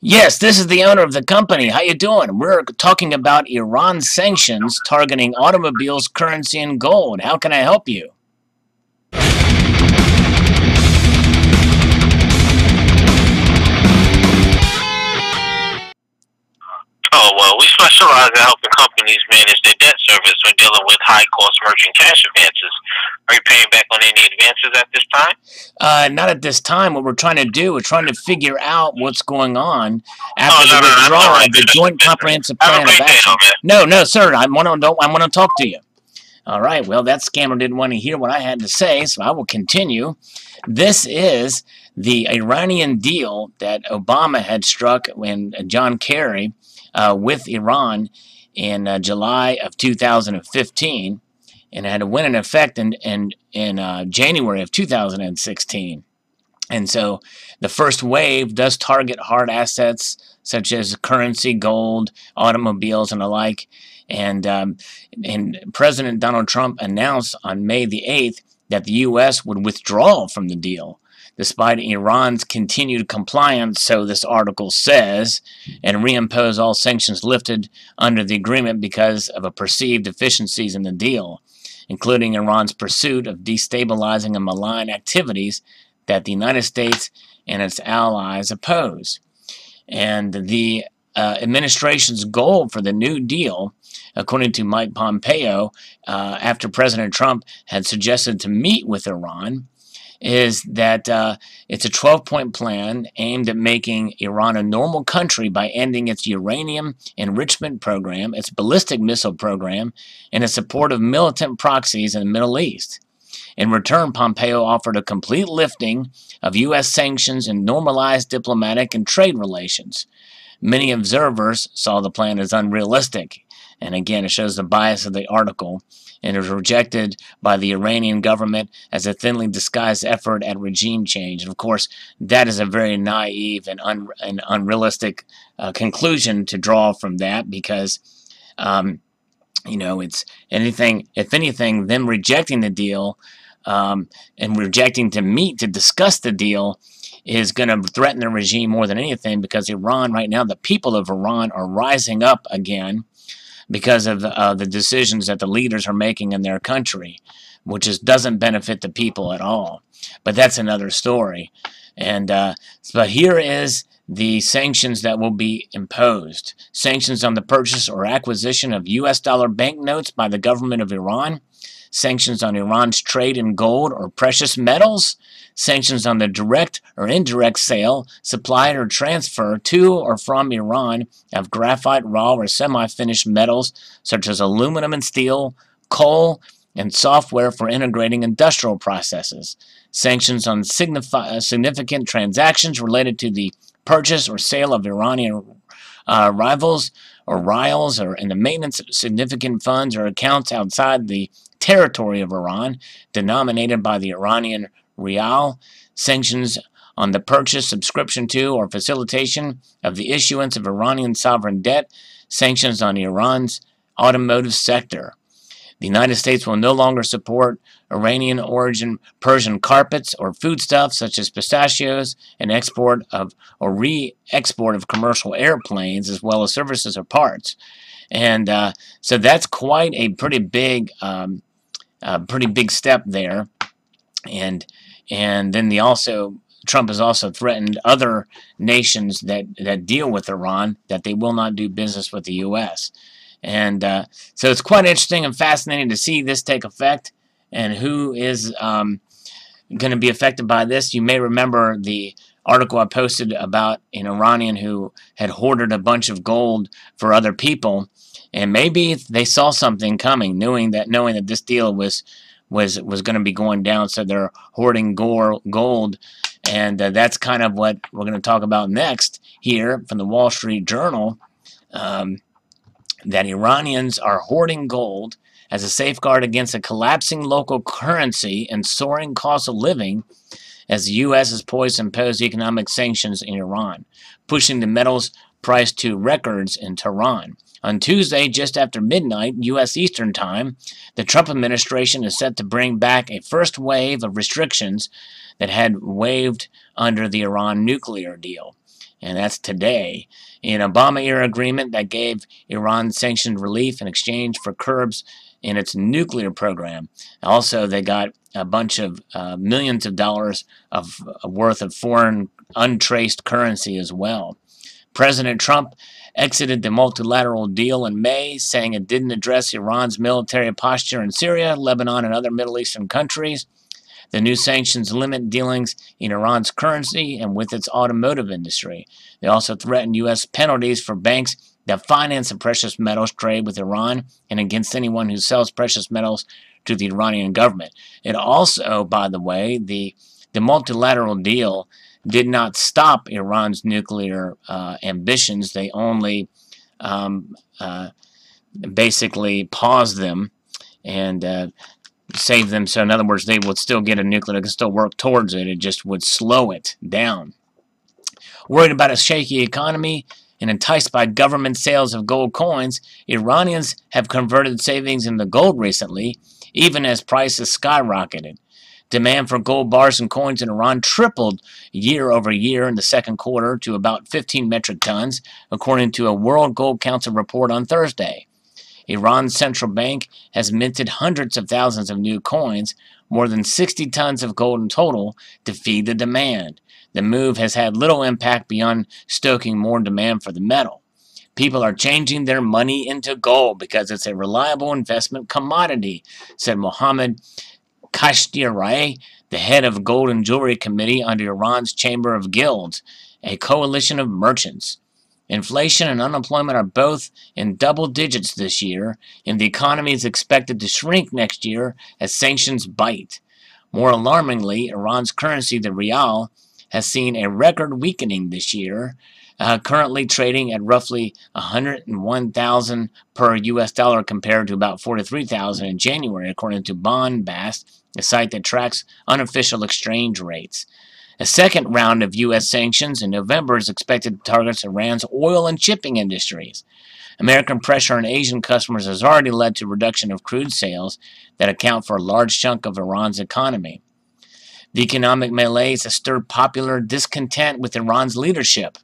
Yes, this is the owner of the company. How you doing? We're talking about Iran sanctions targeting automobiles, currency, and gold. How can I help you? Oh, well, we specialize in helping companies manage their debt service when dealing with high-cost merchant cash advances. Are you paying back on any advances at this time? Not at this time. What we're trying to do, we're trying to figure out what's going on Oh, after the no, no, that's all withdrawal right. of the Joint Comprehensive Have a Plan of great day, Action. though, man. No, no, sir. I want to talk to you. All right. Well, that scammer didn't want to hear what I had to say, so I will continue. This is the Iranian deal that Obama had struck when John Kerry with Iran in July of 2015, and it had to went in effect in January of 2016. And so the first wave does target hard assets such as currency, gold, automobiles, and the like. And President Donald Trump announced on May the 8th that the U.S. would withdraw from the deal, despite Iran's continued compliance, so this article says, and reimpose all sanctions lifted under the agreement because of a perceived deficiencies in the deal, including Iran's pursuit of destabilizing and malign activities that the United States and its allies oppose. And the administration's goal for the New Deal, according to Mike Pompeo, after President Trump had suggested to meet with Iran, is that it's a 12-point plan aimed at making Iran a normal country by ending its uranium enrichment program, its ballistic missile program, and its support of militant proxies in the Middle East. In return, Pompeo offered a complete lifting of U.S. sanctions and normalized diplomatic and trade relations. Many observers saw the plan as unrealistic, and again, it shows the bias of the article, and it was rejected by the Iranian government as a thinly disguised effort at regime change. And of course, that is a very naive and unrealistic conclusion to draw from that, because it's anything. If anything, them rejecting the deal and rejecting to meet to discuss the deal is going to threaten the regime more than anything, because Iran right now, the people of Iran are rising up again because of the decisions that the leaders are making in their country, which doesn't benefit the people at all. But that's another story. And but here is the sanctions that will be imposed. Sanctions on the purchase or acquisition of U.S. dollar banknotes by the government of Iran. Sanctions on Iran's trade in gold or precious metals. Sanctions on the direct or indirect sale, supply, or transfer to or from Iran of graphite, raw, or semi-finished metals such as aluminum and steel, coal, and software for integrating industrial processes. Sanctions on significant transactions related to the purchase or sale of Iranian rivals or rials, or in the maintenance of significant funds or accounts outside the territory of Iran, denominated by the Iranian rial. Sanctions on the purchase, subscription to, or facilitation of the issuance of Iranian sovereign debt. Sanctions on Iran's automotive sector. The United States will no longer support Iranian origin Persian carpets or foodstuffs such as pistachios, and export of or re-export of commercial airplanes, as well as services or parts. And so that's quite a pretty big step there. And then Trump has also threatened other nations that deal with Iran that they will not do business with the U.S. And so it's quite interesting and fascinating to see this take effect, and who is going to be affected by this. You may remember the article I posted about an Iranian who had hoarded a bunch of gold for other people, and maybe they saw something coming, knowing that this deal was going to be going down, so they're hoarding gold. And that's kind of what we're going to talk about next here from the Wall Street Journal, that Iranians are hoarding gold as a safeguard against a collapsing local currency and soaring cost of living, as the U.S. is poised to impose economic sanctions in Iran, pushing the metal's price to records in Tehran. On Tuesday, just after midnight, U.S. Eastern Time, the Trump administration is set to bring back a first wave of restrictions that had waived under the Iran nuclear deal. and that's today. An Obama-era agreement that gave Iran sanctioned relief in exchange for curbs in its nuclear program. Also, they got a bunch of millions of dollars of worth of foreign untraced currency as well. President Trump exited the multilateral deal in May, saying it didn't address Iran's military posture in Syria, Lebanon, and other Middle Eastern countries. The new sanctions limit dealings in Iran's currency and with its automotive industry. They also threaten U.S. penalties for banks that finance the precious metals trade with Iran and against anyone who sells precious metals to the Iranian government. It also, by the way, the multilateral deal did not stop Iran's nuclear ambitions. They only basically paused them and save them. So in other words, they would still get a nuclear, they could still work towards it. It just would slow it down. Worried about a shaky economy and enticed by government sales of gold coins, Iranians have converted savings into gold recently, even as prices skyrocketed. Demand for gold bars and coins in Iran tripled year over year in the second quarter to about 15 metric tons, according to a World Gold Council report on Thursday. Iran's central bank has minted hundreds of thousands of new coins, more than 60 tons of gold in total, to feed the demand. The move has had little impact beyond stoking more demand for the metal. People are changing their money into gold because it's a reliable investment commodity, said Mohammed Kashtirai, the head of Gold and Jewelry Committee under Iran's Chamber of Guilds, a coalition of merchants. Inflation and unemployment are both in double digits this year, and the economy is expected to shrink next year as sanctions bite. More alarmingly, Iran's currency, the rial, has seen a record weakening this year, currently trading at roughly 101,000 per U.S. dollar compared to about 43,000 in January, according to Bonbast, a site that tracks unofficial exchange rates. A second round of U.S. sanctions in November is expected to target Iran's oil and shipping industries. American pressure on Asian customers has already led to reduction of crude sales that account for a large chunk of Iran's economy. The economic malaise has stirred popular discontent with Iran's leadership.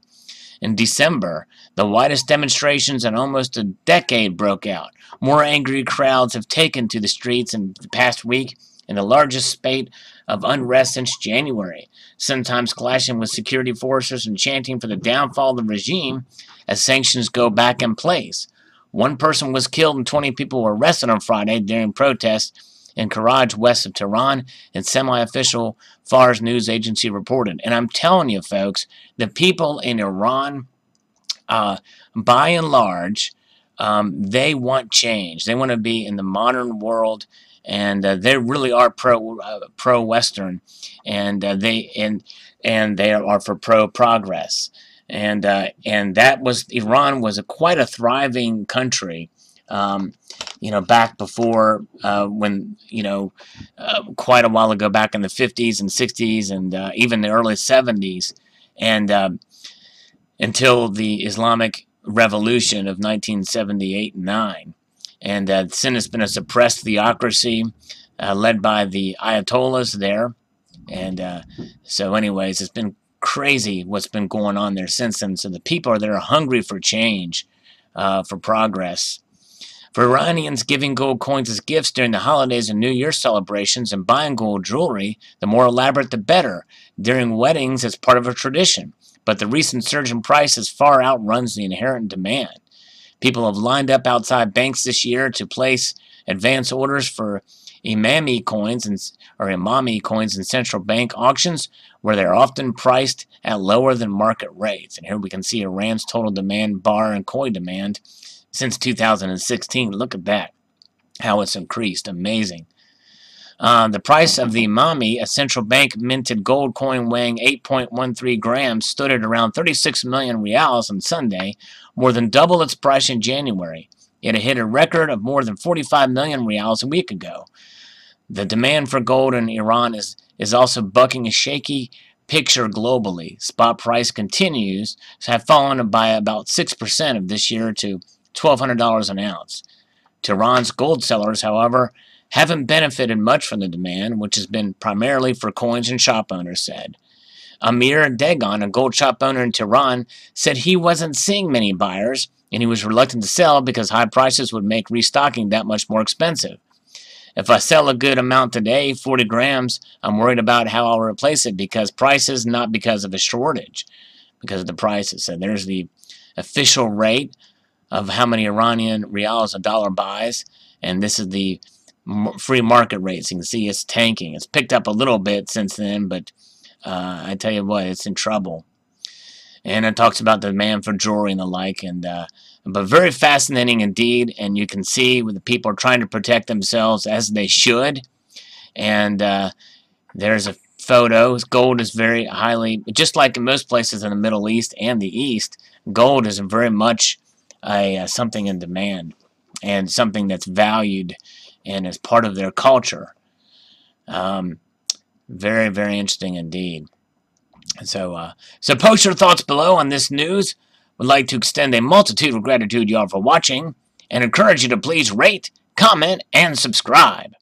In December, the widest demonstrations in almost a decade broke out. More angry crowds have taken to the streets in the past week, in the largest spate of unrest since January, sometimes clashing with security forces and chanting for the downfall of the regime as sanctions go back in place. One person was killed and 20 people were arrested on Friday during protests in Karaj, west of Tehran, and semi-official Fars news agency reported. And I'm telling you, folks, the people in Iran, by and large, they want change. They want to be in the modern world, and they really are pro-Western, and they are for pro-progress. And that was, Iran was quite a thriving country. Back before when, quite a while ago, back in the 50s and 60s and even the early 70s, and until the Islamic Revolution of 1978 and 9. And sin has been a suppressed theocracy led by the Ayatollahs there. And so anyways, it's been crazy what's been going on there since then. So the people are there hungry for change, for progress. For Iranians, giving gold coins as gifts during the holidays and New Year celebrations and buying gold jewelry, the more elaborate the better, during weddings as part of a tradition. But the recent surge in prices far outruns the inherent demand. People have lined up outside banks this year to place advance orders for imami coins in central bank auctions, where they're often priced at lower than market rates. And here we can see Iran's total demand, bar and coin demand, since 2016. Look at that, how it's increased. Amazing. The price of the imami, a central bank minted gold coin weighing 8.13 grams, stood at around 36 million rials on Sunday, more than double its price in January. It had hit a record of more than 45 million rials a week ago. The demand for gold in Iran is also bucking a shaky picture globally. Spot price continues to have fallen by about 6% of this year to $1,200 an ounce. Tehran's gold sellers, however, haven't benefited much from the demand, which has been primarily for coins and shop owners said. Amir Dagon, a gold shop owner in Tehran, said he wasn't seeing many buyers, and he was reluctant to sell because high prices would make restocking that much more expensive. If I sell a good amount today, 40 grams, I'm worried about how I'll replace it because prices, not because of a shortage, because of the prices. So there's the official rate of how many Iranian rials a dollar buys, and this is the free market rate. So you can see it's tanking. It's picked up a little bit since then, but I tell you what, it's in trouble. And it talks about the demand for jewelry and the like, and but very fascinating indeed. And you can see the people are trying to protect themselves as they should. And there's a photo. Gold is very highly, just like in most places in the Middle East and the East, gold is very much something in demand and something that's valued and is part of their culture. Very, very interesting indeed. So post your thoughts below on this news. Would like to extend a multitude of gratitude y'all for watching and encourage you to please rate, comment, and subscribe.